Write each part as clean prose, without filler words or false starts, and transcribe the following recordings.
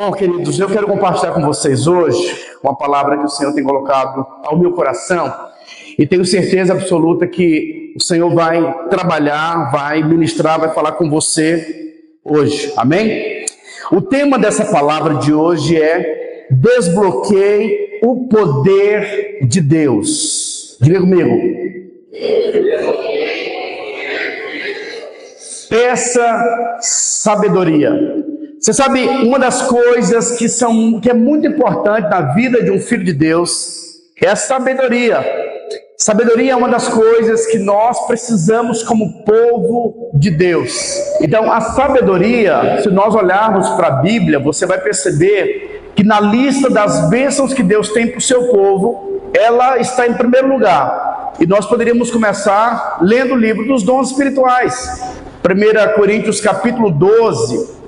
Bom, queridos, eu quero compartilhar com vocês hoje uma palavra que o Senhor tem colocado ao meu coração e tenho certeza absoluta que o Senhor vai trabalhar, vai ministrar, vai falar com você hoje, amém? O tema dessa palavra de hoje é desbloqueie o poder de Deus. Diga comigo. Peça sabedoria. Você sabe, uma das coisas que é muito importante na vida de um filho de Deus é a sabedoria. Sabedoria é uma das coisas que nós precisamos como povo de Deus. Então, a sabedoria, se nós olharmos para a Bíblia, você vai perceber que na lista das bênçãos que Deus tem para o seu povo, ela está em primeiro lugar. E nós poderíamos começar lendo o livro dos dons espirituais. 1 Coríntios capítulo 12,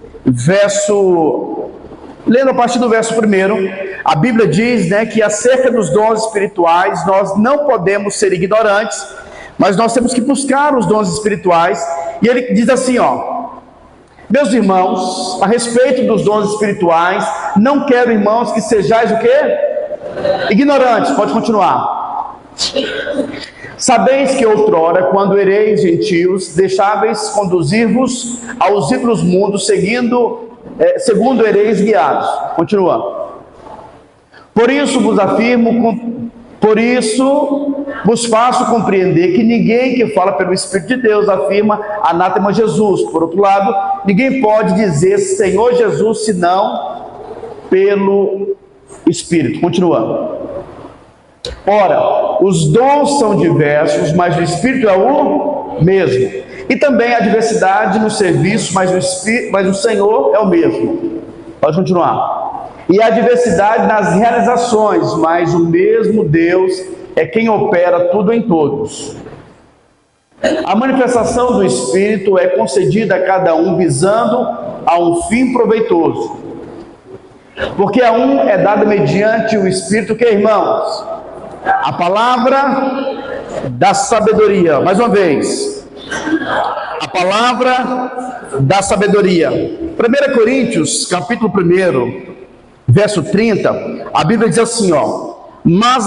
lendo a partir do verso 1, a Bíblia diz, que acerca dos dons espirituais, nós não podemos ser ignorantes, mas nós temos que buscar os dons espirituais, e ele diz assim, meus irmãos, a respeito dos dons espirituais, não quero, irmãos, que sejais o quê? Ignorantes. Pode continuar. Sabeis que outrora, quando ereis gentios, deixáveis conduzir-vos aos ídolos mundos, segundo ereis guiados. Continua. Por isso vos faço compreender que ninguém que fala pelo Espírito de Deus afirma anátema Jesus. Por outro lado, ninguém pode dizer Senhor Jesus, senão pelo Espírito. Continua. Ora, os dons são diversos, mas o Espírito é o mesmo. E também há diversidade no serviço, mas o Senhor é o mesmo. Pode continuar. E há diversidade nas realizações, mas o mesmo Deus é quem opera tudo em todos. A manifestação do Espírito é concedida a cada um visando a um fim proveitoso. Porque a um é dada mediante o Espírito que, irmãos, a palavra da sabedoria. Mais uma vez. A palavra da sabedoria. 1 Coríntios, capítulo 1, verso 30, a Bíblia diz assim, mas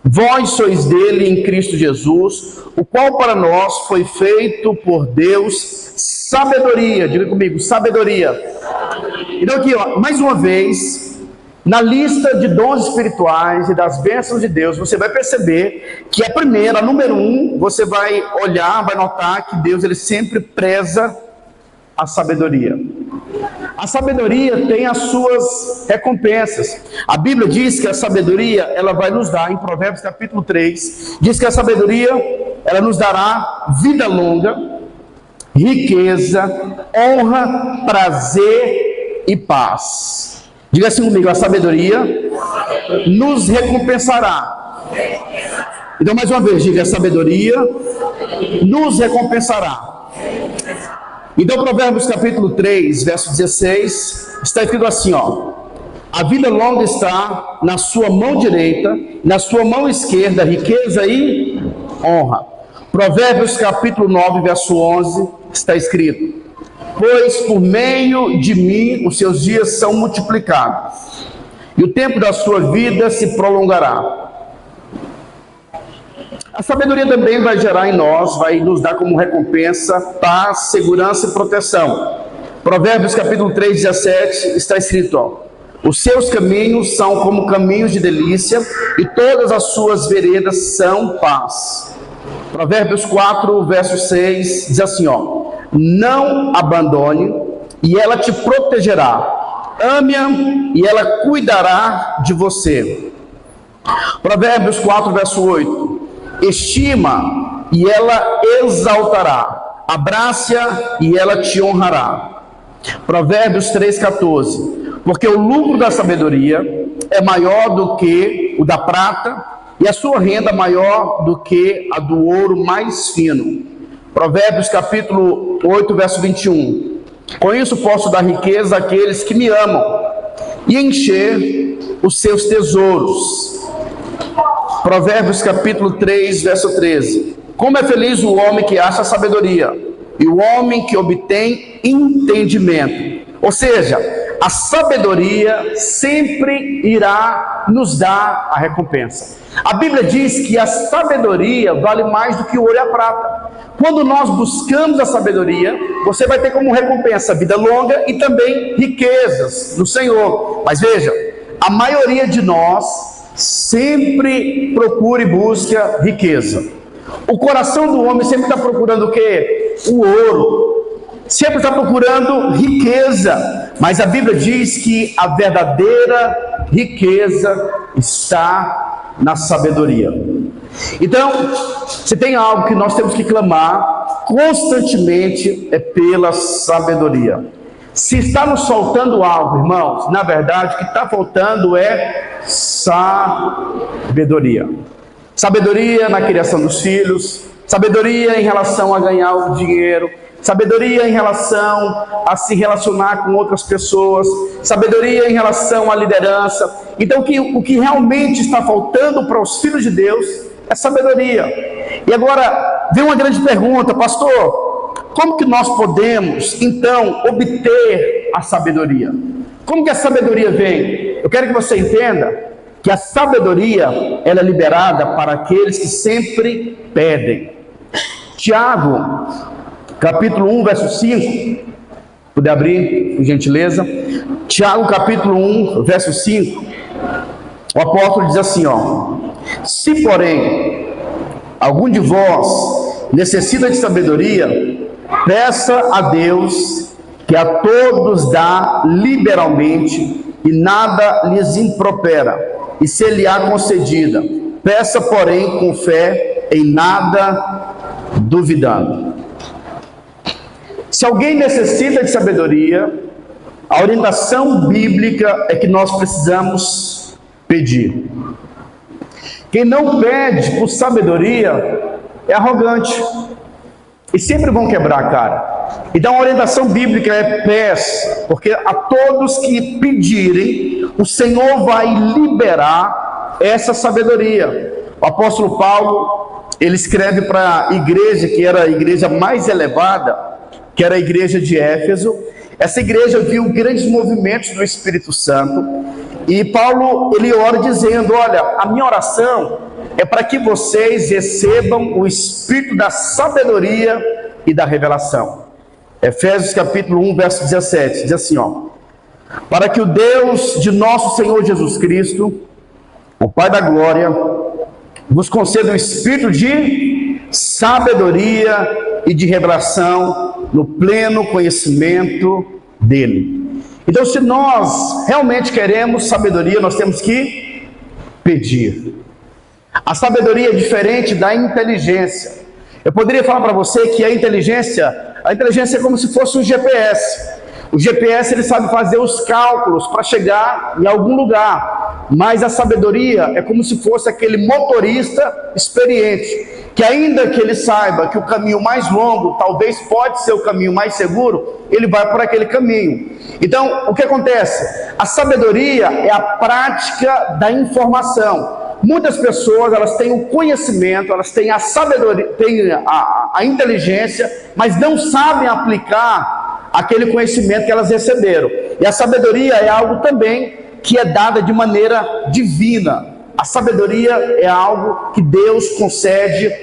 vós sois dele em Cristo Jesus, o qual para nós foi feito por Deus sabedoria. Diga comigo, sabedoria. Então aqui, mais uma vez, na lista de dons espirituais e das bênçãos de Deus, você vai perceber que a número 1, você vai olhar, vai notar que Deus ele sempre preza a sabedoria. A sabedoria tem as suas recompensas. A Bíblia diz que a sabedoria, ela vai nos dar, em Provérbios capítulo 3, diz que a sabedoria, ela nos dará vida longa, riqueza, honra, prazer e paz. Diga assim comigo, a sabedoria nos recompensará. Então, mais uma vez, diga, a sabedoria nos recompensará. Então, Provérbios capítulo 3, verso 16, está escrito assim, a vida longa está na sua mão direita, na sua mão esquerda, riqueza e honra. Provérbios capítulo 9, verso 11, está escrito, pois por meio de mim os seus dias são multiplicados, e o tempo da sua vida se prolongará. A sabedoria também vai gerar em nós, vai nos dar como recompensa paz, segurança e proteção. Provérbios capítulo 3, 17, está escrito, os seus caminhos são como caminhos de delícia, e todas as suas veredas são paz. Provérbios 4, verso 6, diz assim, não abandone, e ela te protegerá. Ame-a, e ela cuidará de você. Provérbios 4, verso 8. Estima, e ela exaltará. Abraça-a, e ela te honrará. Provérbios 3, 14. Porque o lucro da sabedoria é maior do que o da prata, e a sua renda maior do que a do ouro mais fino. Provérbios capítulo 8, verso 21. Com isso posso dar riqueza àqueles que me amam, e encher os seus tesouros. Provérbios capítulo 3, verso 13. Como é feliz o homem que acha sabedoria, e o homem que obtém entendimento. Ou seja, a sabedoria sempre irá nos dar a recompensa. A Bíblia diz que a sabedoria vale mais do que o ouro e a prata. Quando nós buscamos a sabedoria, você vai ter como recompensa vida longa e também riquezas no Senhor. Mas veja, a maioria de nós sempre procura e busca riqueza. O coração do homem sempre está procurando o quê? O ouro. Sempre está procurando riqueza. Mas a Bíblia diz que a verdadeira riqueza está na sabedoria. Então, se tem algo que nós temos que clamar constantemente, é pela sabedoria. Se está nos faltando algo, irmãos, na verdade o que está faltando é sabedoria. Sabedoria na criação dos filhos, sabedoria em relação a ganhar o dinheiro, sabedoria em relação a se relacionar com outras pessoas, sabedoria em relação à liderança. Então o que realmente está faltando para os filhos de Deus é sabedoria. E agora vem uma grande pergunta, pastor: como que nós podemos, então, obter a sabedoria? Como que a sabedoria vem? Eu quero que você entenda que a sabedoria, ela é liberada para aqueles que sempre pedem. Tiago, capítulo 1, verso 5. Puder abrir, por gentileza. Tiago, capítulo 1, verso 5. O apóstolo diz assim, se, porém, algum de vós necessita de sabedoria, peça a Deus, que a todos dá liberalmente, e nada lhes impropera, e se lhe há concedida. Peça, porém, com fé, em nada duvidando. Se alguém necessita de sabedoria, a orientação bíblica é que nós precisamos pedir. Quem não pede por sabedoria é arrogante. E sempre vão quebrar a cara. Então a orientação bíblica é peça, porque a todos que pedirem, o Senhor vai liberar essa sabedoria. O apóstolo Paulo, ele escreve para a igreja, que era a igreja mais elevada, que era a igreja de Éfeso. Essa igreja viu grandes movimentos do Espírito Santo, e Paulo, ele ora dizendo, olha, a minha oração é para que vocês recebam o Espírito da sabedoria e da revelação. Efésios capítulo 1, verso 17, diz assim, para que o Deus de nosso Senhor Jesus Cristo, o Pai da glória, vos conceda um espírito de sabedoria e de revelação no pleno conhecimento dele. Então, se nós realmente queremos sabedoria, nós temos que pedir. A sabedoria é diferente da inteligência. Eu poderia falar para você que a inteligência é como se fosse um GPS. O GPS, ele sabe fazer os cálculos para chegar em algum lugar. Mas a sabedoria é como se fosse aquele motorista experiente, que ainda que ele saiba que o caminho mais longo talvez pode ser o caminho mais seguro, ele vai por aquele caminho. Então, o que acontece? A sabedoria é a prática da informação. Muitas pessoas, elas têm o conhecimento, elas têm a sabedoria, têm a inteligência, mas não sabem aplicar aquele conhecimento que elas receberam. E a sabedoria é algo também que é dada de maneira divina. A sabedoria é algo que Deus concede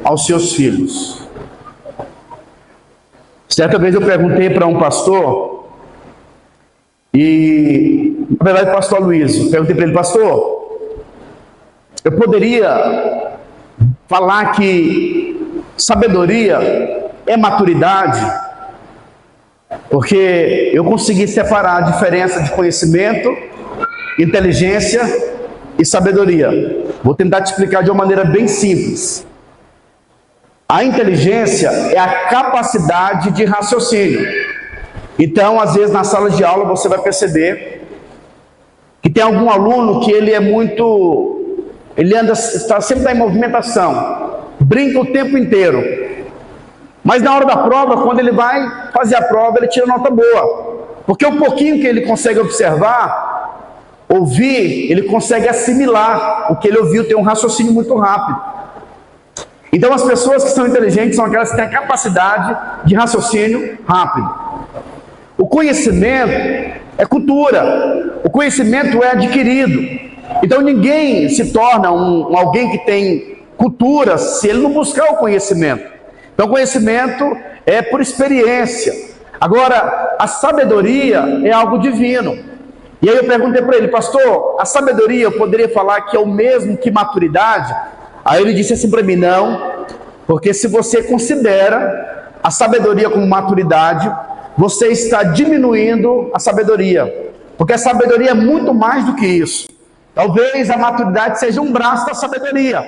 aos seus filhos. Certa vez eu perguntei para um pastor, e na verdade o pastor Luiz, perguntei para ele, pastor, eu poderia falar que sabedoria é maturidade? Porque eu consegui separar a diferença de conhecimento, inteligência e sabedoria. Vou tentar te explicar de uma maneira bem simples. A inteligência é a capacidade de raciocínio. Então, às vezes na sala de aula você vai perceber que tem algum aluno que ele é muito... Ele está sempre em movimentação, brinca o tempo inteiro. Mas na hora da prova, quando ele vai fazer a prova, ele tira nota boa. Porque o pouquinho que ele consegue observar, ouvir, ele consegue assimilar. O que ele ouviu tem um raciocínio muito rápido. Então as pessoas que são inteligentes são aquelas que têm a capacidade de raciocínio rápido. O conhecimento é cultura, o conhecimento é adquirido. Então ninguém se torna alguém que tem cultura se ele não buscar o conhecimento. Então o conhecimento é por experiência. Agora, a sabedoria é algo divino. E aí eu perguntei para ele: pastor, a sabedoria eu poderia falar que é o mesmo que maturidade? Aí ele disse assim para mim: não, porque se você considera a sabedoria como maturidade, você está diminuindo a sabedoria, porque a sabedoria é muito mais do que isso. Talvez a maturidade seja um braço da sabedoria,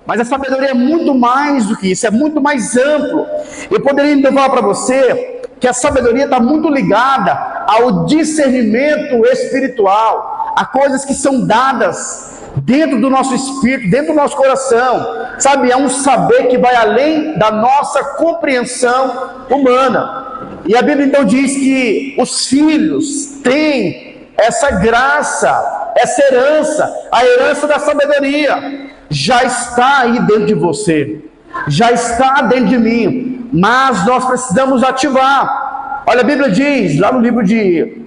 mas a sabedoria é muito mais do que isso, é muito mais amplo. Eu poderia então falar para você que a sabedoria está muito ligada ao discernimento espiritual, a coisas que são dadas dentro do nosso espírito, dentro do nosso coração, sabe? É um saber que vai além da nossa compreensão humana. E a Bíblia então diz que os filhos têm essa graça, essa herança, a herança da sabedoria, já está aí dentro de você, já está dentro de mim, mas nós precisamos ativar. Olha, a Bíblia diz, lá no livro de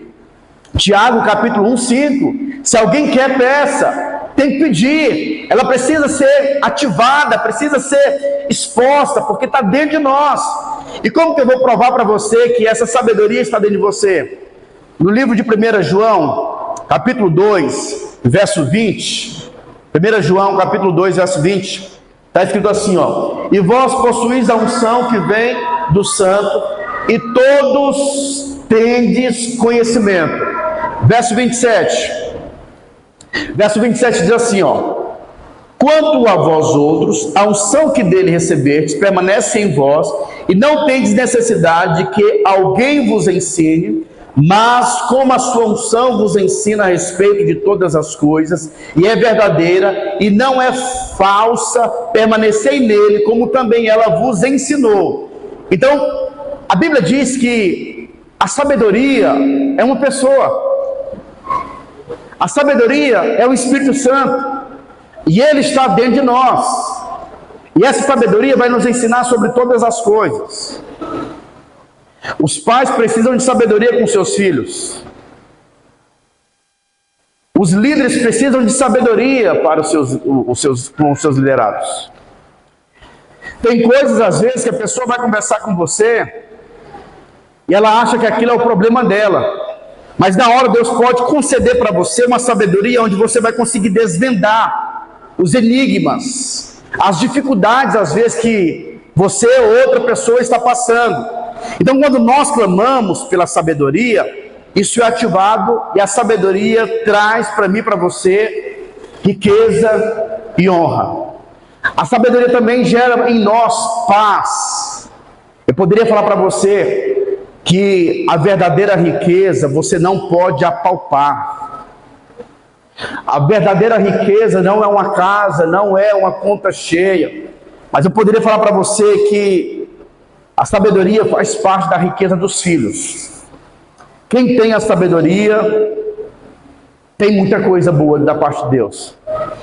Tiago, capítulo 1, 5, se alguém quer, peça, tem que pedir, ela precisa ser ativada, precisa ser exposta, porque está dentro de nós. E como que eu vou provar para você que essa sabedoria está dentro de você? No livro de 1 João, capítulo 2, verso 20, 1 João, capítulo 2, verso 20, está escrito assim, ó: e vós possuís a unção que vem do Santo, e todos tendes conhecimento. Verso 27. Verso 27 diz assim, ó: quanto a vós outros, a unção que dele recebestes permanece em vós, e não tendes necessidade de que alguém vos ensine, mas como a sua unção vos ensina a respeito de todas as coisas, e é verdadeira, e não é falsa, permanecei nele, como também ela vos ensinou. Então, a Bíblia diz que a sabedoria é uma pessoa. A sabedoria é o Espírito Santo, e ele está dentro de nós, e essa sabedoria vai nos ensinar sobre todas as coisas. Os pais precisam de sabedoria com seus filhos, os líderes precisam de sabedoria para com os seus liderados. Tem coisas às vezes que a pessoa vai conversar com você, e ela acha que aquilo é o problema dela, mas na hora Deus pode conceder para você uma sabedoria onde você vai conseguir desvendar os enigmas, as dificuldades às vezes que você ou outra pessoa está passando. Então quando nós clamamos pela sabedoria, isso é ativado, e a sabedoria traz para mim e para você riqueza e honra. A sabedoria também gera em nós paz. Eu poderia falar para você que a verdadeira riqueza você não pode apalpar. A verdadeira riqueza não é uma casa, não é uma conta cheia. Mas eu poderia falar para você que a sabedoria faz parte da riqueza dos filhos. Quem tem a sabedoria tem muita coisa boa da parte de Deus.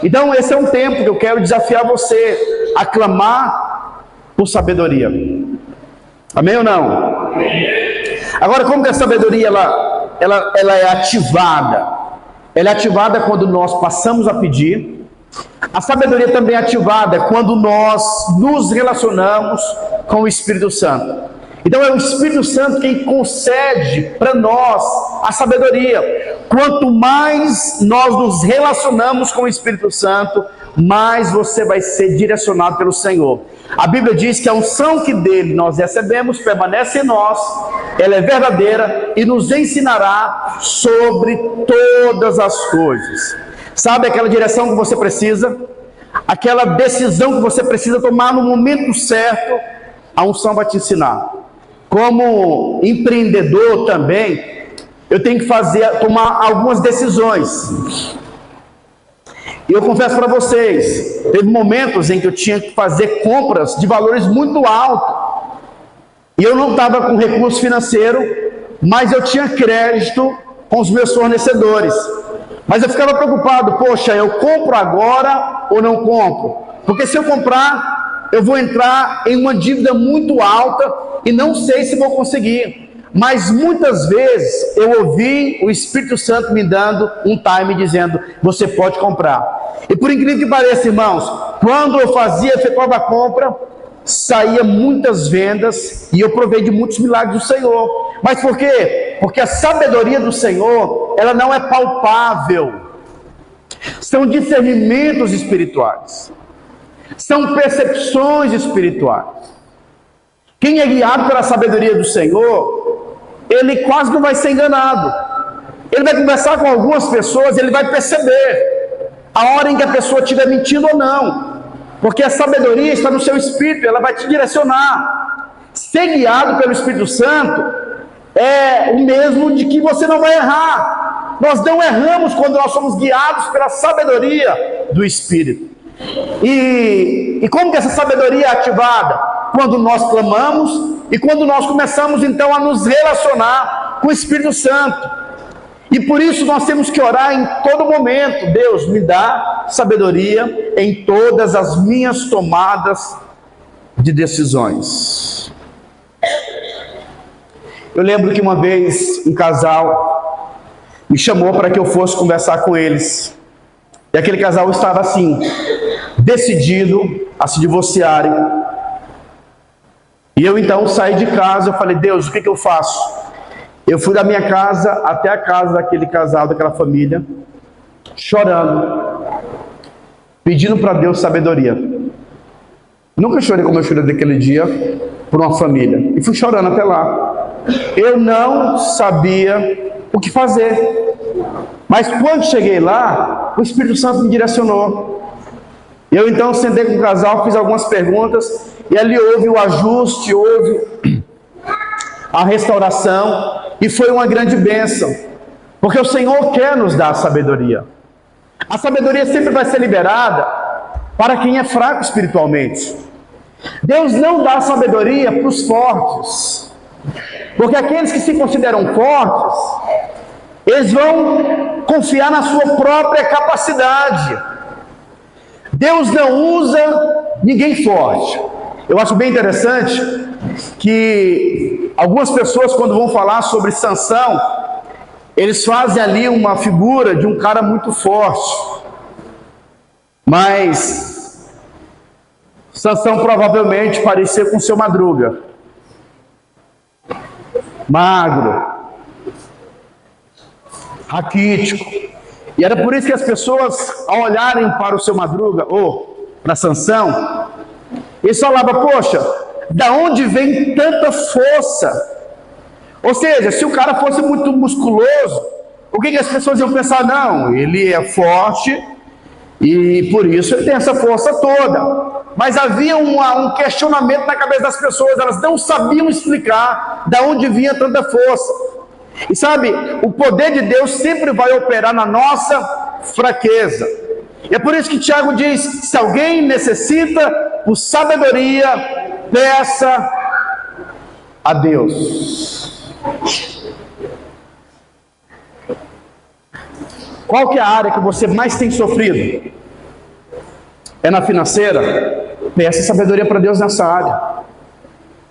Então esse é um tempo que eu quero desafiar você a clamar por sabedoria. Amém ou não? Agora, como que a sabedoria ela é ativada? Ela é ativada quando nós passamos a pedir. A sabedoria também é ativada quando nós nos relacionamos com o Espírito Santo. Então é o Espírito Santo quem concede para nós a sabedoria. Quanto mais nós nos relacionamos com o Espírito Santo, mais você vai ser direcionado pelo Senhor. A Bíblia diz que a unção que dele nós recebemos permanece em nós, ela é verdadeira e nos ensinará sobre todas as coisas. Sabe aquela direção que você precisa? Aquela decisão que você precisa tomar no momento certo, a unção vai te ensinar. Como empreendedor também, eu tenho que tomar algumas decisões. E eu confesso para vocês, teve momentos em que eu tinha que fazer compras de valores muito altos. E eu não estava com recurso financeiro, mas eu tinha crédito com os meus fornecedores. Mas eu ficava preocupado, poxa, eu compro agora ou não compro? Porque se eu comprar, eu vou entrar em uma dívida muito alta e não sei se vou conseguir. mas muitas vezes eu ouvi o Espírito Santo me dando um time dizendo, você pode comprar. E por incrível que pareça, irmãos, quando eu efetuava a compra, saía muitas vendas e eu provei de muitos milagres do Senhor. Mas por quê? Porque a sabedoria do Senhor, ela não é palpável. São discernimentos espirituais. São percepções espirituais. Quem é guiado pela sabedoria do Senhor, ele quase não vai ser enganado. Ele vai conversar com algumas pessoas, ele vai perceber a hora em que a pessoa estiver mentindo ou não. Porque a sabedoria está no seu espírito, ela vai te direcionar. Ser guiado pelo Espírito Santo é o mesmo de que você não vai errar. Nós não erramos quando nós somos guiados pela sabedoria do Espírito. E como que essa sabedoria é ativada? Quando nós clamamos e quando nós começamos então a nos relacionar com o Espírito Santo. E por isso nós temos que orar em todo momento. Deus, me dá sabedoria em todas as minhas tomadas de decisões. Eu lembro que uma vez um casal me chamou para que eu fosse conversar com eles. E aquele casal estava assim, decidido a se divorciarem. E eu então saí de casa, eu falei, Deus, o que eu faço? Eu fui da minha casa até a casa daquele casal, daquela família, chorando, pedindo para Deus sabedoria. Nunca chorei como eu chorei daquele dia por uma família. E fui chorando até lá. Eu não sabia o que fazer. Mas quando cheguei lá, o Espírito Santo me direcionou. Eu então sentei com o casal, fiz algumas perguntas, e ali houve o ajuste, houve a restauração, e foi uma grande bênção, porque o Senhor quer nos dar sabedoria. A sabedoria sempre vai ser liberada para quem é fraco espiritualmente. Deus não dá sabedoria para os fortes, porque aqueles que se consideram fortes, eles vão confiar na sua própria capacidade. Deus não usa ninguém forte. Eu acho bem interessante que algumas pessoas, quando vão falar sobre Sansão, eles fazem ali uma figura de um cara muito forte. Mas Sansão provavelmente parecia com seu Madruga. Magro, raquítico. E era por isso que as pessoas, ao olharem para o seu Madruga, ou para Sansão, eles falavam, poxa, da onde vem tanta força? Ou seja, se o cara fosse muito musculoso, o que as pessoas iam pensar? Não, ele é forte e por isso ele tem essa força toda. Mas havia um questionamento na cabeça das pessoas, elas não sabiam explicar da onde vinha tanta força. E sabe, o poder de Deus sempre vai operar na nossa fraqueza. E é por isso que Tiago diz, se alguém necessita por sabedoria, peça a Deus. Qual que é a área que você mais tem sofrido? É na financeira? Peça sabedoria para Deus nessa área.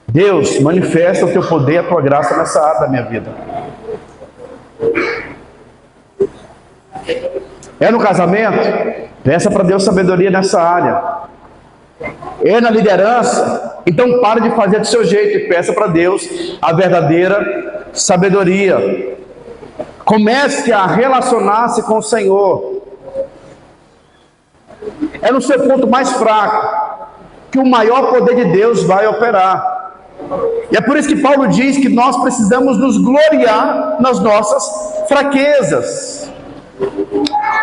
Deus, manifesta o teu poder, a tua graça nessa área da minha vida. É no casamento? Peça para Deus sabedoria nessa área. É na liderança? Então pare de fazer do seu jeito e peça para Deus a verdadeira sabedoria. Comece a relacionar-se com o Senhor. É no seu ponto mais fraco que o maior poder de Deus vai operar. E é por isso que Paulo diz que nós precisamos nos gloriar nas nossas fraquezas.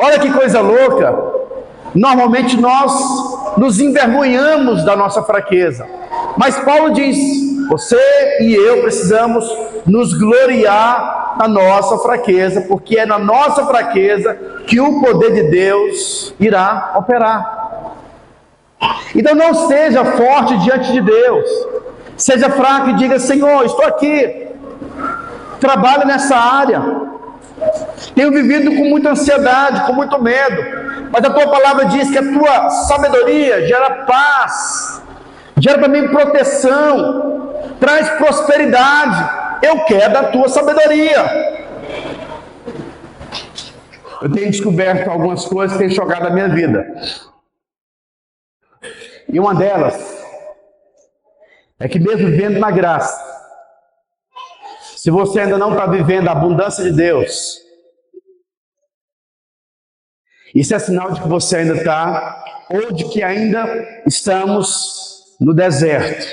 Olha que coisa louca. Normalmente nós nos envergonhamos da nossa fraqueza. Mas Paulo diz, você e eu precisamos nos gloriar na nossa fraqueza, porque é na nossa fraqueza que o poder de Deus irá operar. Então não seja forte diante de Deus. Seja fraco e diga, Senhor, estou aqui. Trabalhe nessa área. Tenho vivido com muita ansiedade, com muito medo. Mas a tua palavra diz que a tua sabedoria gera paz, gera também proteção, traz prosperidade. eu quero da tua sabedoria. Eu tenho descoberto algumas coisas que têm chocado a minha vida. E uma delas é que mesmo vivendo na graça, se você ainda não está vivendo a abundância de Deus, isso é sinal de que você ainda está, ou de que ainda estamos no deserto.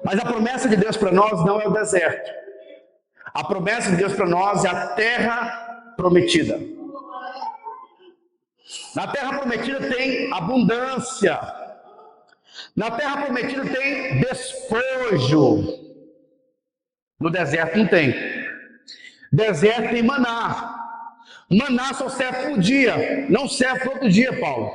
Mas a promessa de Deus para nós não é o deserto. A promessa de Deus para nós é a terra prometida. Na terra prometida tem abundância. Na terra prometida tem despojo. No deserto não tem. Deserto tem maná. Maná só serve por dia, não serve todo dia, Paulo.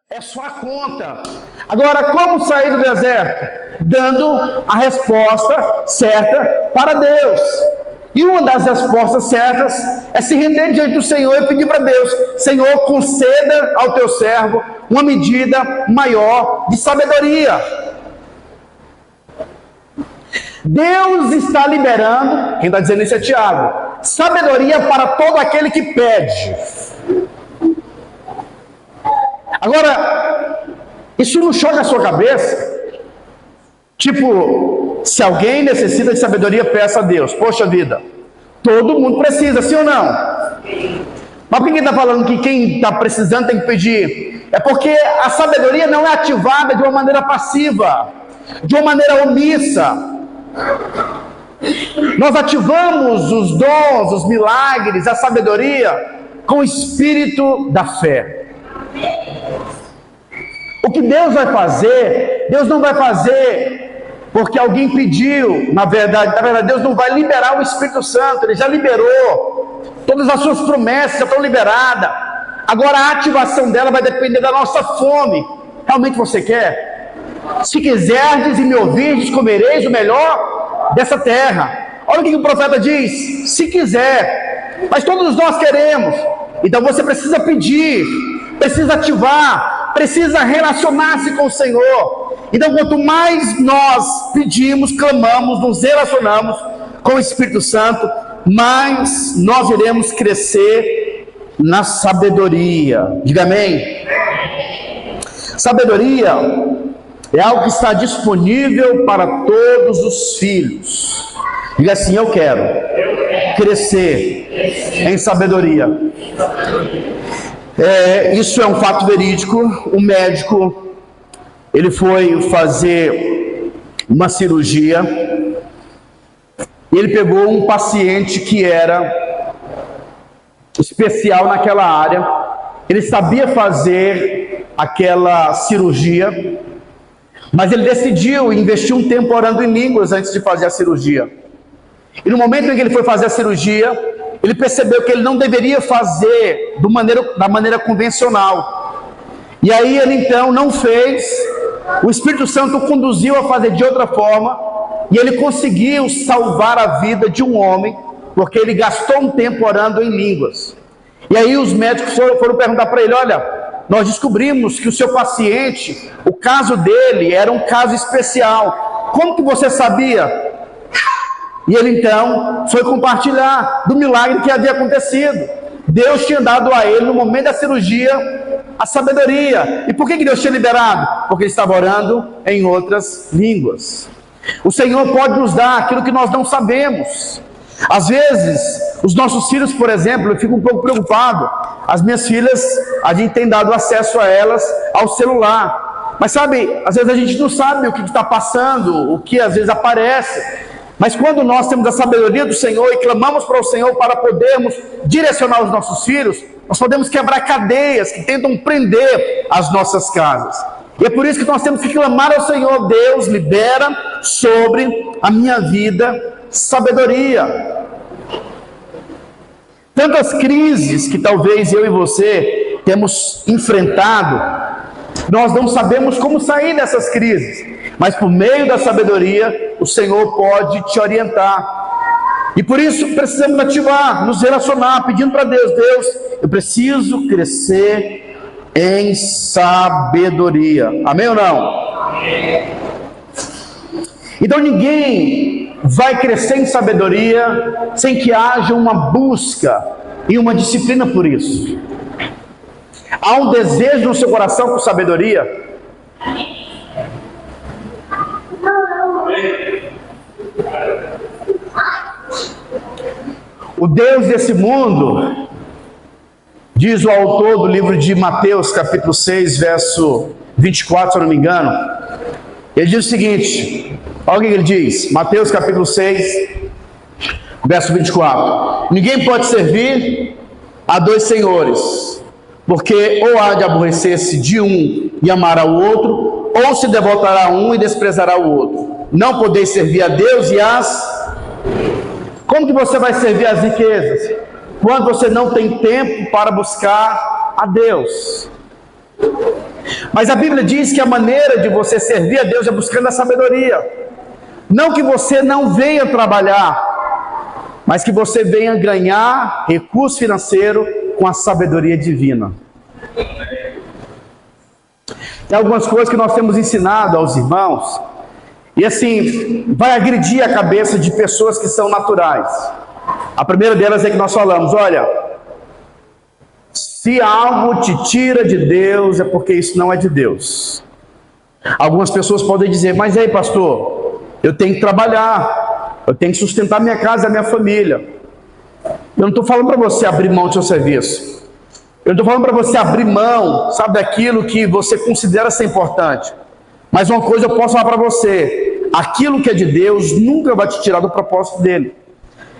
É só a conta. Agora, como sair do deserto? Dando a resposta certa para Deus. E uma das respostas certas é se render diante do Senhor e pedir para Deus: Senhor, conceda ao teu servo uma medida maior de sabedoria. Deus está liberando, quem está dizendo isso é Tiago, sabedoria para todo aquele que pede. Agora, isso não choca a sua cabeça? Tipo, se alguém necessita de sabedoria, peça a Deus. Poxa vida, todo mundo precisa, sim ou não? Mas por que ele está falando que quem está precisando tem que pedir? É porque a sabedoria não é ativada de uma maneira passiva, de uma maneira omissa. Nós ativamos os dons, os milagres, a sabedoria com o espírito da fé. O que Deus vai fazer, Deus não vai fazer porque alguém pediu. Na verdade, Deus não vai liberar o Espírito Santo, Ele já liberou. Todas as suas promessas já estão liberadas. Agora a ativação dela vai depender da nossa fome. Realmente você quer? Se quiserdes e me ouvirdes, comereis o melhor dessa terra. Olha o que o profeta diz: se quiser. Mas todos nós queremos. Então você precisa pedir, precisa ativar, precisa relacionar-se com o Senhor. Então quanto mais nós pedimos, clamamos, nos relacionamos com o Espírito Santo, mais nós iremos crescer na sabedoria. Diga amém. Sabedoria é algo que está disponível para todos os filhos. Diga assim: eu quero crescer em sabedoria. Isso é um fato verídico. Um médico, ele foi fazer uma cirurgia e ele pegou um paciente que era especial naquela área. Ele sabia fazer aquela cirurgia, mas ele decidiu investir um tempo orando em línguas antes de fazer a cirurgia. E no momento em que ele foi fazer a cirurgia, ele percebeu que ele não deveria fazer da maneira convencional. E aí ele então não fez. O Espírito Santo o conduziu a fazer de outra forma, e ele conseguiu salvar a vida de um homem, porque ele gastou um tempo orando em línguas. E aí os médicos foram perguntar para ele: olha, nós descobrimos que o seu paciente, o caso dele era um caso especial. Como que você sabia? E ele então foi compartilhar do milagre que havia acontecido. Deus tinha dado a ele, no momento da cirurgia, a sabedoria. E por que Deus tinha liberado? Porque ele estava orando em outras línguas. O Senhor pode nos dar aquilo que nós não sabemos. Às vezes, os nossos filhos, por exemplo, eu fico um pouco preocupado. As minhas filhas, a gente tem dado acesso a elas ao celular. Mas sabe, às vezes a gente não sabe o que está passando, o que às vezes aparece. Mas quando nós temos a sabedoria do Senhor e clamamos para o Senhor para podermos direcionar os nossos filhos, nós podemos quebrar cadeias que tentam prender as nossas casas. E é por isso que nós temos que clamar ao Senhor: Deus, libera sobre a minha vida sabedoria. Tantas crises que talvez eu e você temos enfrentado, nós não sabemos como sair dessas crises. Mas por meio da sabedoria, o Senhor pode te orientar. E por isso precisamos ativar, nos relacionar, pedindo para Deus: Deus, eu preciso crescer em sabedoria. Amém ou não? Amém. Então ninguém vai crescer em sabedoria sem que haja uma busca e uma disciplina por isso. Há um desejo no seu coração por sabedoria? O Deus desse mundo, diz o autor do livro de Mateus, capítulo 6, verso 24, se eu não me engano, ele diz o seguinte, olha o que ele diz, Mateus capítulo 6, verso 24, ninguém pode servir a dois senhores, porque ou há de aborrecer-se de um e amar ao outro, ou se devotará a um e desprezará o outro. Não podeis servir a Deus e às... Como que você vai servir as riquezas? Quando você não tem tempo para buscar a Deus. Mas a Bíblia diz que a maneira de você servir a Deus é buscando a sabedoria. Não que você não venha trabalhar, mas que você venha ganhar recurso financeiro com a sabedoria divina. Tem algumas coisas que nós temos ensinado aos irmãos, e assim, vai agredir a cabeça de pessoas que são naturais. A primeira delas é que nós falamos, olha, se algo te tira de Deus, é porque isso não é de Deus. Algumas pessoas podem dizer, mas aí pastor, eu tenho que trabalhar, eu tenho que sustentar minha casa e a minha família. Eu não estou falando para você abrir mão do seu serviço. Eu estou falando para você abrir mão, sabe, daquilo que você considera ser importante. Mas uma coisa eu posso falar para você, aquilo que é de Deus nunca vai te tirar do propósito dele.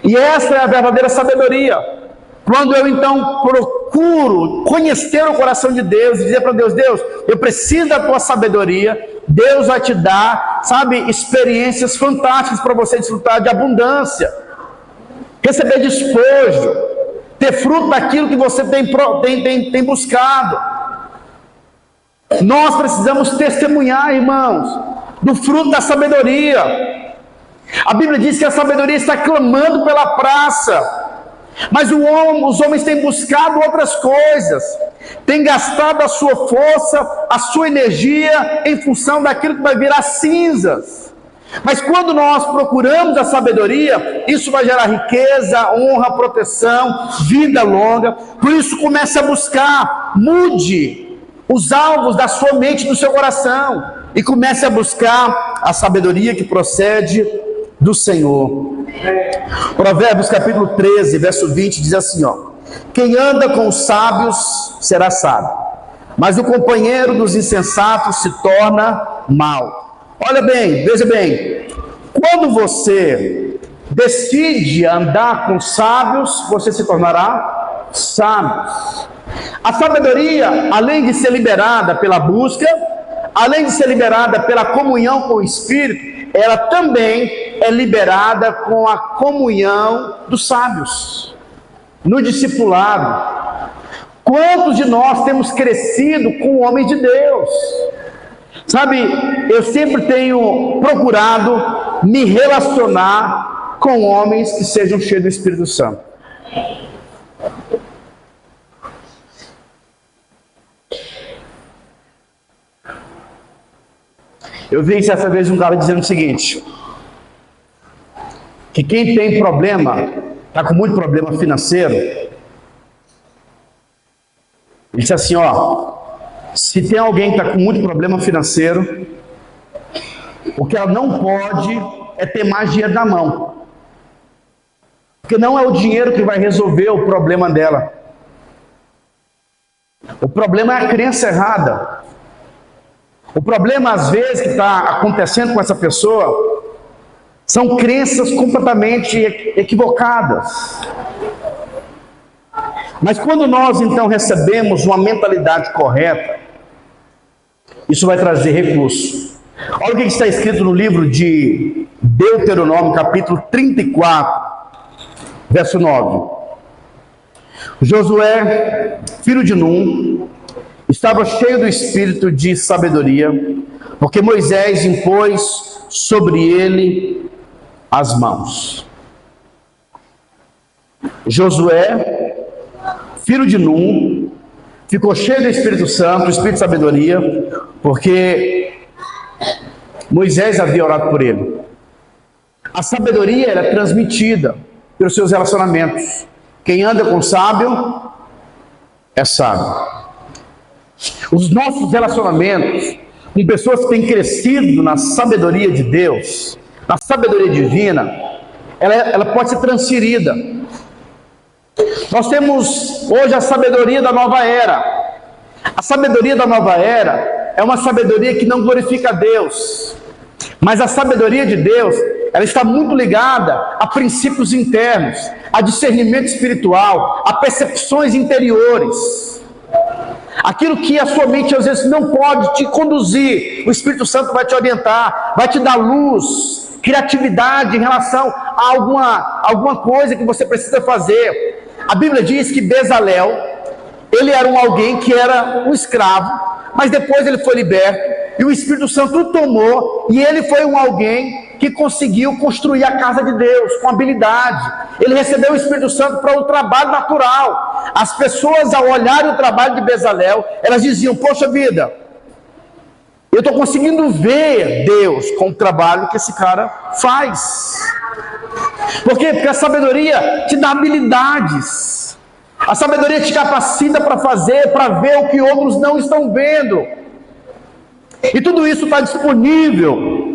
E essa é a verdadeira sabedoria. Quando eu então procuro conhecer o coração de Deus e dizer para Deus, Deus, eu preciso da tua sabedoria, Deus vai te dar, sabe, experiências fantásticas para você desfrutar de abundância, receber despojo, ter fruto daquilo que você tem buscado. Nós precisamos testemunhar, irmãos, do fruto da sabedoria. A Bíblia diz que a sabedoria está clamando pela praça, mas os homens têm buscado outras coisas, têm gastado a sua força, a sua energia em função daquilo que vai virar cinzas. Mas quando nós procuramos a sabedoria, isso vai gerar riqueza, honra, proteção, vida longa. Por isso comece a buscar, mude os alvos da sua mente e do seu coração, e comece a buscar a sabedoria que procede do Senhor. Provérbios capítulo 13, verso 20, diz assim, ó, quem anda com os sábios será sábio, mas o companheiro dos insensatos se torna mau. Olha bem, veja bem, quando você decide andar com sábios, você se tornará sábio. A sabedoria, além de ser liberada pela busca, além de ser liberada pela comunhão com o Espírito, ela também é liberada com a comunhão dos sábios, no discipulado. Quantos de nós temos crescido com o homem de Deus? Sabe, eu sempre tenho procurado me relacionar com homens que sejam cheios do Espírito Santo. Eu vi certa vez um cara dizendo o seguinte, que quem tem problema, está com muito problema financeiro, ele disse assim, ó, se tem alguém que está com muito problema financeiro, o que ela não pode é ter mais dinheiro na mão, porque não é o dinheiro que vai resolver o problema dela. O problema é a crença errada. O problema, às vezes, que está acontecendo com essa pessoa, são crenças completamente equivocadas. Mas quando nós, então, recebemos uma mentalidade correta, isso vai trazer recurso. Olha o que está escrito no livro de Deuteronômio, capítulo 34, verso 9. Josué, filho de Num, estava cheio do espírito de sabedoria, porque Moisés impôs sobre ele as mãos. Josué, filho de Num, ficou cheio do Espírito Santo, espírito de sabedoria, porque Moisés havia orado por ele. A sabedoria ela é transmitida pelos seus relacionamentos. Quem anda com sábio é sábio. Os nossos relacionamentos com pessoas que têm crescido na sabedoria de Deus, na sabedoria divina, ela pode ser transferida. Nós temos hoje a sabedoria da nova era. A sabedoria da nova era é uma sabedoria que não glorifica a Deus. Mas a sabedoria de Deus, ela está muito ligada a princípios internos, a discernimento espiritual, a percepções interiores. Aquilo que a sua mente às vezes não pode te conduzir, o Espírito Santo vai te orientar, vai te dar luz, criatividade em relação a alguma coisa que você precisa fazer. A Bíblia diz que Bezalel, ele era alguém que era um escravo, mas depois ele foi liberto, e o Espírito Santo o tomou, e ele foi alguém que conseguiu construir a casa de Deus com habilidade. Ele recebeu o Espírito Santo para o trabalho natural. As pessoas, ao olharem o trabalho de Bezalel, elas diziam: poxa vida, eu estou conseguindo ver Deus com o trabalho que esse cara faz. Por quê? Porque a sabedoria te dá habilidades. A sabedoria te capacita para fazer, para ver o que outros não estão vendo. E tudo isso está disponível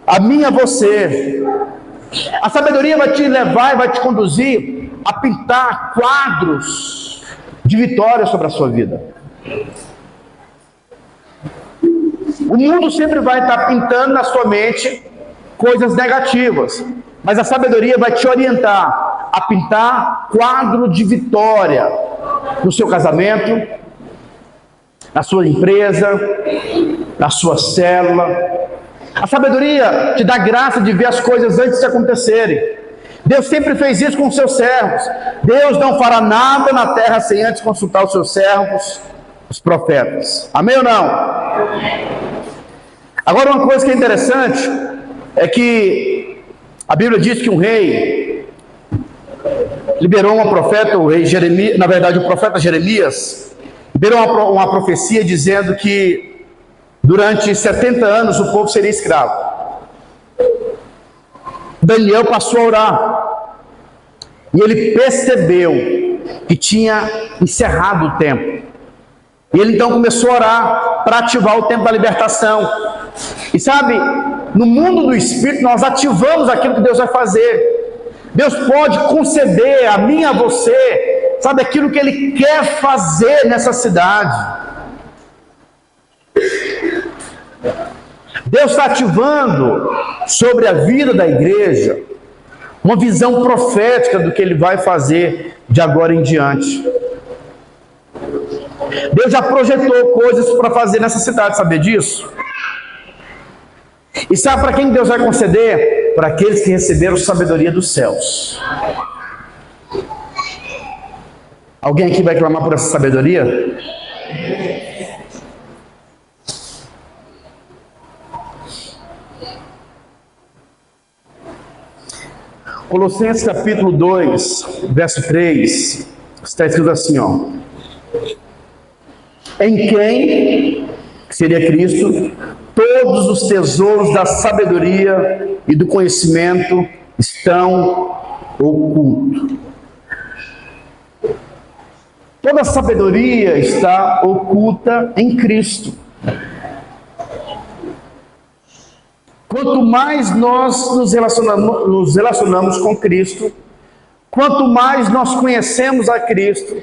a mim e a você. A sabedoria vai te levar e vai te conduzir a pintar quadros de vitória sobre a sua vida. O mundo sempre vai estar pintando na sua mente coisas negativas, mas a sabedoria vai te orientar a pintar quadro de vitória no seu casamento, na sua empresa, na sua célula. A sabedoria te dá graça de ver as coisas antes de acontecerem. Deus sempre fez isso com os seus servos. Deus não fará nada na terra sem antes consultar os seus servos, os profetas. Amém ou não? Agora, uma coisa que é interessante é que a Bíblia diz que um rei liberou uma profeta, o rei Jeremias, na verdade o profeta Jeremias, liberou uma profecia dizendo que durante 70 anos o povo seria escravo. Daniel passou a orar e ele percebeu que tinha encerrado o tempo. E ele então começou a orar para ativar o tempo da libertação. E sabe, no mundo do Espírito nós ativamos aquilo que Deus vai fazer. Deus pode conceder a mim e a você, sabe, aquilo que Ele quer fazer nessa cidade. Deus está ativando sobre a vida da igreja uma visão profética do que Ele vai fazer de agora em diante. Deus já projetou coisas para fazer nessa cidade, sabia disso? E sabe para quem Deus vai conceder? Para aqueles que receberam sabedoria dos céus. Alguém aqui vai clamar por essa sabedoria? Colossenses capítulo 2, verso 3, está escrito assim, ó: em quem, que seria Cristo, todos os tesouros da sabedoria e do conhecimento estão ocultos. Toda a sabedoria está oculta em Cristo. Quanto mais nós nos relacionamos com Cristo, quanto mais nós conhecemos a Cristo,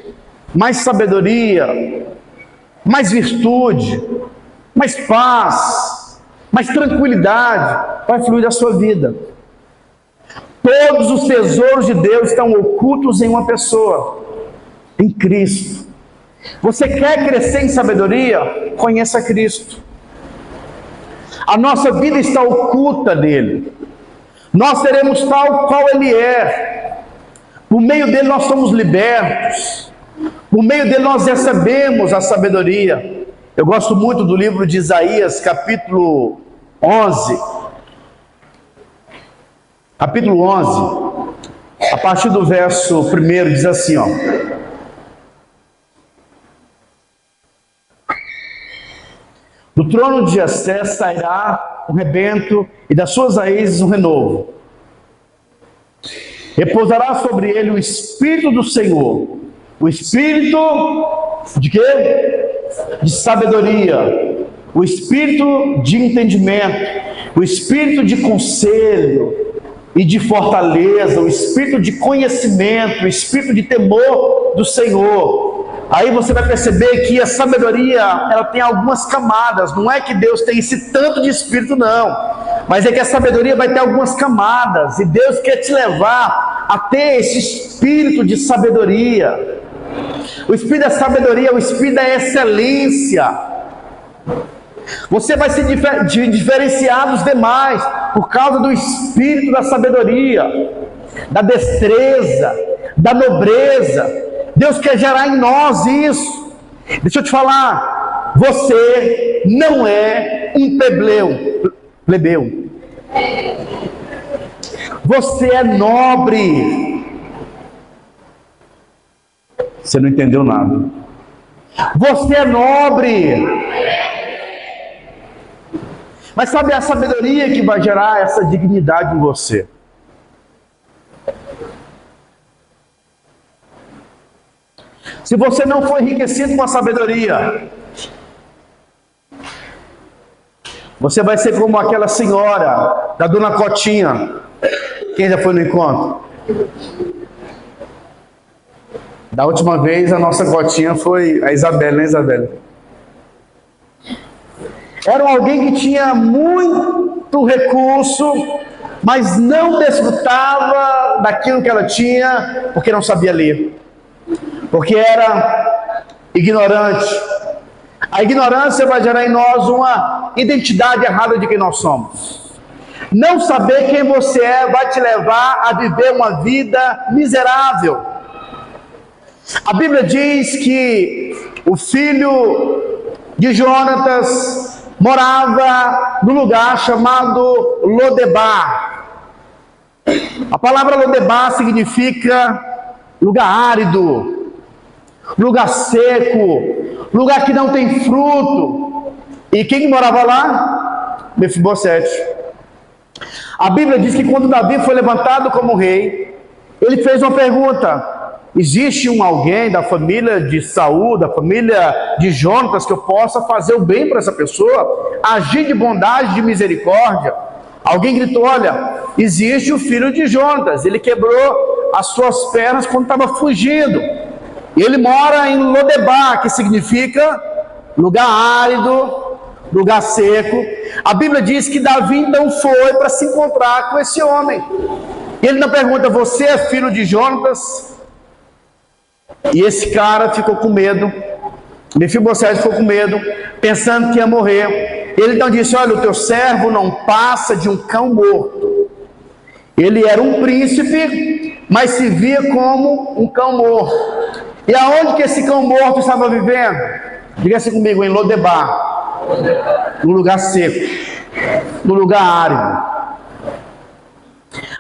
mais sabedoria, mais virtude, mais paz, mais tranquilidade vai fluir da sua vida. Todos os tesouros de Deus estão ocultos em uma pessoa, em Cristo. Você quer crescer em sabedoria? Conheça Cristo. A nossa vida está oculta nele. Nós seremos tal qual Ele é. Por meio dele nós somos libertos. Por meio dele nós recebemos a sabedoria. Eu gosto muito do livro de Isaías, capítulo 11. Capítulo 11, a partir do verso 1, diz assim, ó: do trono de Jessé sairá um rebento, e das suas raízes um renovo. Repousará sobre ele o Espírito do Senhor. O Espírito de quê? De sabedoria. O Espírito de entendimento. O Espírito de conselho e de fortaleza. O Espírito de conhecimento. O Espírito de temor do Senhor. Aí você vai perceber que a sabedoria, ela tem algumas camadas. Não é que Deus tem esse tanto de Espírito, não. Mas é que a sabedoria vai ter algumas camadas. E Deus quer te levar a ter esse espírito de sabedoria. O espírito da sabedoria é o espírito da excelência. Você vai se diferenciar dos demais por causa do espírito da sabedoria, da destreza, da nobreza. Deus quer gerar em nós isso. Deixa eu te falar, você não é um plebeu. Você é nobre. Você não entendeu nada. Você é nobre. Mas sabe a sabedoria que vai gerar essa dignidade em você? Se você não for enriquecido com a sabedoria, você vai ser como aquela senhora da Dona Cotinha. Quem já foi no encontro? Da última vez a nossa Cotinha foi a Isabela, né, Isabela? Era alguém que tinha muito recurso, mas não desfrutava daquilo que ela tinha, porque não sabia ler. Porque era ignorante. A ignorância vai gerar em nós uma identidade errada de quem nós somos. Não saber quem você é vai te levar a viver uma vida miserável. A Bíblia diz que o filho de Jonatas morava num lugar chamado Lodebar. A palavra Lodebar significa lugar árido, lugar seco, lugar que não tem fruto. E quem morava lá? Mefibosete. A Bíblia diz que quando Davi foi levantado como rei, ele fez uma pergunta: existe alguém da família de Saul, da família de Jonatas, que eu possa fazer o bem para essa pessoa, agir de bondade, de misericórdia? Alguém gritou: olha, existe o filho de Jonatas, ele quebrou as suas pernas quando estava fugindo. Ele mora em Lodebar, que significa lugar árido, lugar seco. A Bíblia diz que Davi então foi para se encontrar com esse homem. Ele não pergunta: você é filho de Jonatas? E esse cara ficou com medo. Mefibosete ficou com medo, pensando que ia morrer. Ele então disse: olha, o teu servo não passa de um cão morto. Ele era um príncipe, mas se via como um cão morto. E aonde que esse cão morto estava vivendo? Diga assim comigo: em Lodebar. No lugar seco, no lugar árido.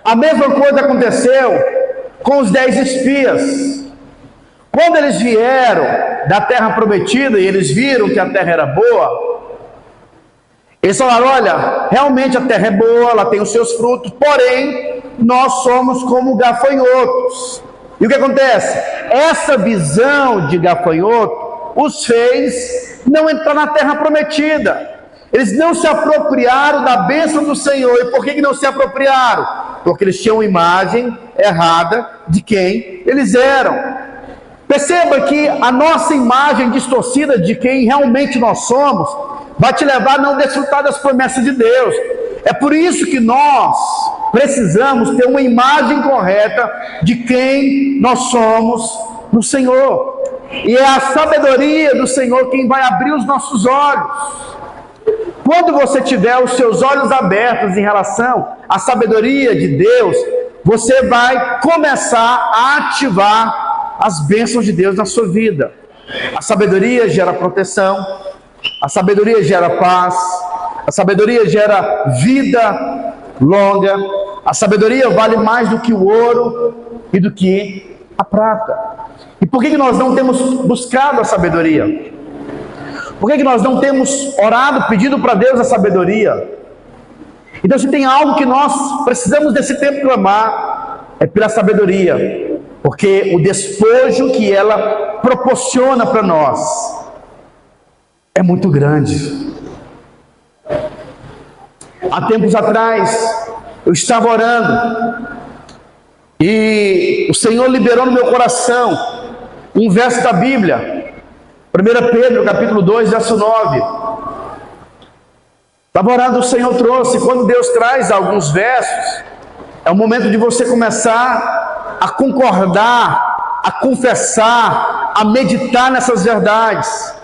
A mesma coisa aconteceu com os 10 espias. Quando eles vieram da terra prometida e eles viram que a terra era boa, eles falaram: olha, realmente a terra é boa, ela tem os seus frutos, porém nós somos como gafanhotos. E o que acontece? Essa visão de gafanhoto os fez não entrar na terra prometida. Eles não se apropriaram da bênção do Senhor. E por que não se apropriaram? Porque eles tinham uma imagem errada de quem eles eram. Perceba que a nossa imagem distorcida de quem realmente nós somos vai te levar a não desfrutar das promessas de Deus. É por isso que nós precisamos ter uma imagem correta de quem nós somos no Senhor. E é a sabedoria do Senhor quem vai abrir os nossos olhos. Quando você tiver os seus olhos abertos em relação à sabedoria de Deus, você vai começar a ativar as bênçãos de Deus na sua vida. A sabedoria gera proteção, a sabedoria gera paz, a sabedoria gera vida longa, a sabedoria vale mais do que o ouro e do que a prata. E por que nós não temos buscado a sabedoria? Por que nós não temos orado, pedido para Deus a sabedoria? Então, se tem algo que nós precisamos desse tempo clamar, é pela sabedoria, porque o despojo que ela proporciona para nós é muito grande. Há tempos atrás, eu estava orando e o Senhor liberou no meu coração um verso da Bíblia, 1 Pedro, capítulo 2, verso 9. Estava orando, o Senhor trouxe. Quando Deus traz alguns versos, é o momento de você começar a concordar, a confessar, a meditar nessas verdades.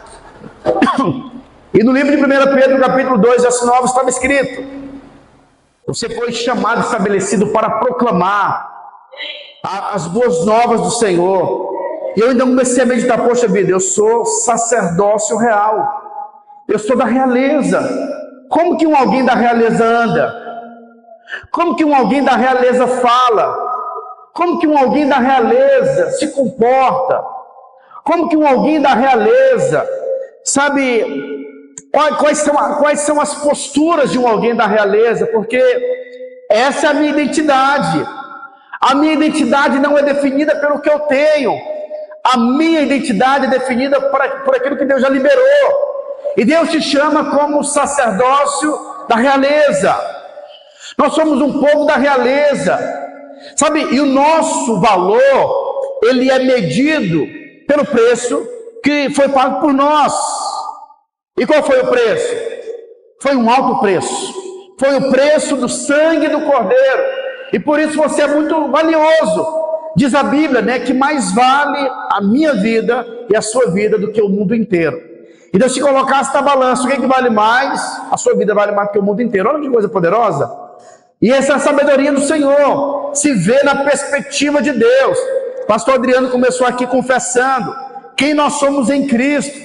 E no livro de 1 Pedro, capítulo 2, verso 9, estava escrito: você foi chamado e estabelecido para proclamar as boas novas do Senhor. E eu ainda comecei a meditar: poxa vida, eu sou sacerdócio real, eu sou da realeza. Como que alguém da realeza anda? Como que alguém da realeza fala? Como que alguém da realeza se comporta? Como que alguém da realeza, sabe, quais são as posturas de alguém da realeza? Porque essa é a minha identidade. A minha identidade não é definida pelo que eu tenho. A minha identidade é definida por aquilo que Deus já liberou. E Deus te chama como sacerdócio da realeza. Nós somos um povo da realeza, sabe? E o nosso valor, ele é medido pelo preço que foi pago por nós. E qual foi o preço? Foi um alto preço. Foi o preço do sangue do Cordeiro. E por isso você é muito valioso. Diz a Bíblia, né, que mais vale a minha vida e a sua vida do que o mundo inteiro. E Deus te colocasse na balança, o que vale mais? A sua vida vale mais do que o mundo inteiro. Olha que coisa poderosa. E essa é a sabedoria do Senhor, se vê na perspectiva de Deus. Pastor Adriano começou aqui confessando quem nós somos em Cristo.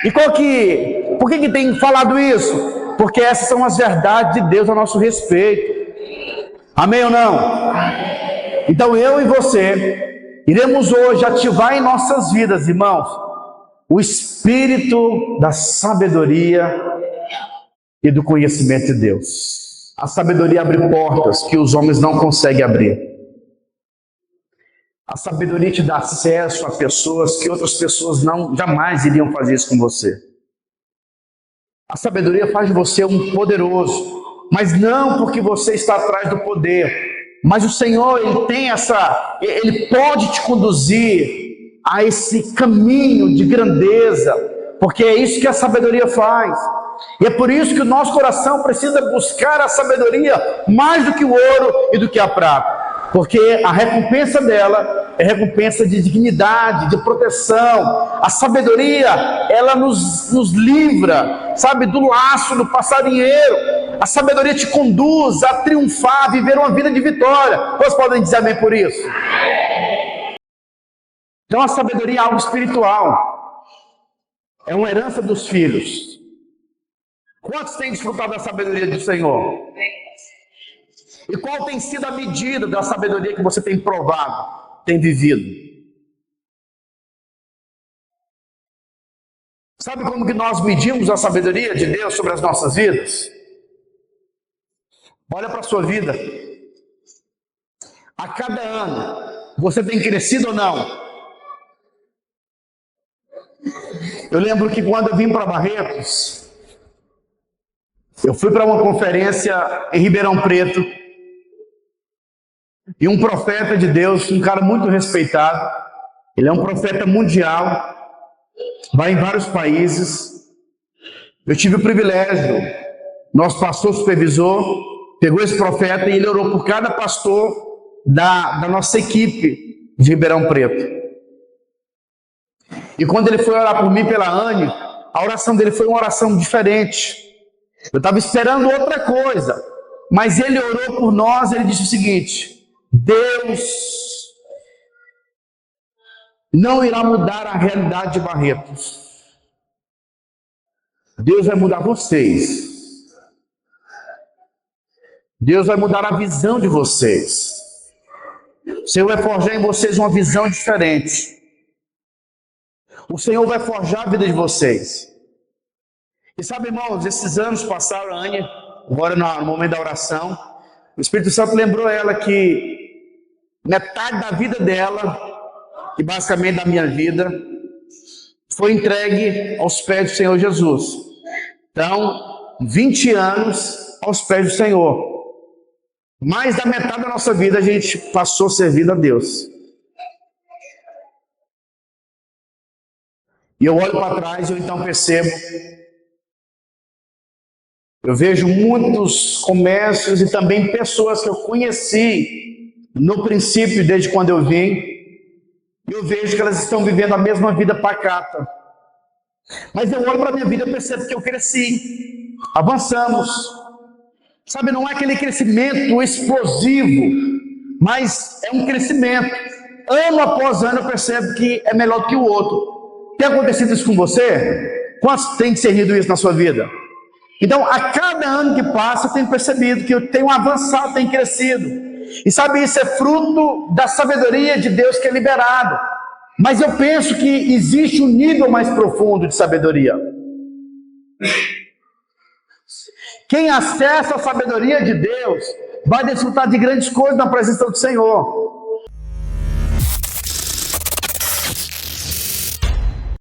E por que tem falado isso? Porque essas são as verdades de Deus a nosso respeito. Amém ou não? Então eu e você iremos hoje ativar em nossas vidas, irmãos, o espírito da sabedoria e do conhecimento de Deus. A sabedoria abre portas que os homens não conseguem abrir. A sabedoria te dá acesso a pessoas que outras pessoas jamais iriam fazer isso com você. A sabedoria faz de você um poderoso, mas não porque você está atrás do poder, mas o Senhor, Ele pode te conduzir a esse caminho de grandeza, porque é isso que a sabedoria faz. E é por isso que o nosso coração precisa buscar a sabedoria mais do que o ouro e do que a prata, porque a recompensa dela é recompensa de dignidade, de proteção. A sabedoria, ela nos livra, sabe, do laço do passarinheiro. A sabedoria te conduz a triunfar, a viver uma vida de vitória. Vocês podem dizer amém por isso? Então a sabedoria é algo espiritual, é uma herança dos filhos. Quantos têm desfrutado da sabedoria do Senhor? E qual tem sido a medida da sabedoria que você tem provado, tem vivido? Sabe como que nós medimos a sabedoria de Deus sobre as nossas vidas? Olha para a sua vida. A cada ano, você tem crescido ou não? Eu lembro que quando eu vim para Barretos, eu fui para uma conferência em Ribeirão Preto, e um profeta de Deus, um cara muito respeitado, ele é um profeta mundial, vai em vários países. Eu tive o privilégio, nosso pastor supervisor pegou esse profeta e ele orou por cada pastor da nossa equipe de Ribeirão Preto. E quando ele foi orar por mim e pela Anne, a oração dele foi uma oração diferente. Eu estava esperando outra coisa, mas ele orou por nós. Ele disse o seguinte: Deus não irá mudar a realidade de Barretos. Deus vai mudar vocês. Deus vai mudar a visão de vocês. O Senhor vai forjar em vocês uma visão diferente. O Senhor vai forjar a vida de vocês. E sabe, irmãos, esses anos passaram, a Ania, agora no momento da oração, o Espírito Santo lembrou ela que metade da vida dela, e basicamente da minha vida, foi entregue aos pés do Senhor Jesus. Então, 20 anos aos pés do Senhor. Mais da metade da nossa vida a gente passou servindo a Deus. E eu olho para trás e eu então percebo, eu vejo muitos comércios e também pessoas que eu conheci no princípio, desde quando eu vim, e eu vejo que elas estão vivendo a mesma vida pacata. Mas eu olho para a minha vida e percebo que eu cresci, avançamos. Sabe, não é aquele crescimento explosivo, mas é um crescimento. Ano após ano eu percebo que é melhor do que o outro. Tem acontecido isso com você? Quantos tem discernido isso na sua vida? Então, a cada ano que passa, eu tenho percebido que eu tenho avançado, tenho crescido. E sabe, isso é fruto da sabedoria de Deus que é liberado. Mas eu penso que existe um nível mais profundo de sabedoria. Quem acessa a sabedoria de Deus vai desfrutar de grandes coisas na presença do Senhor.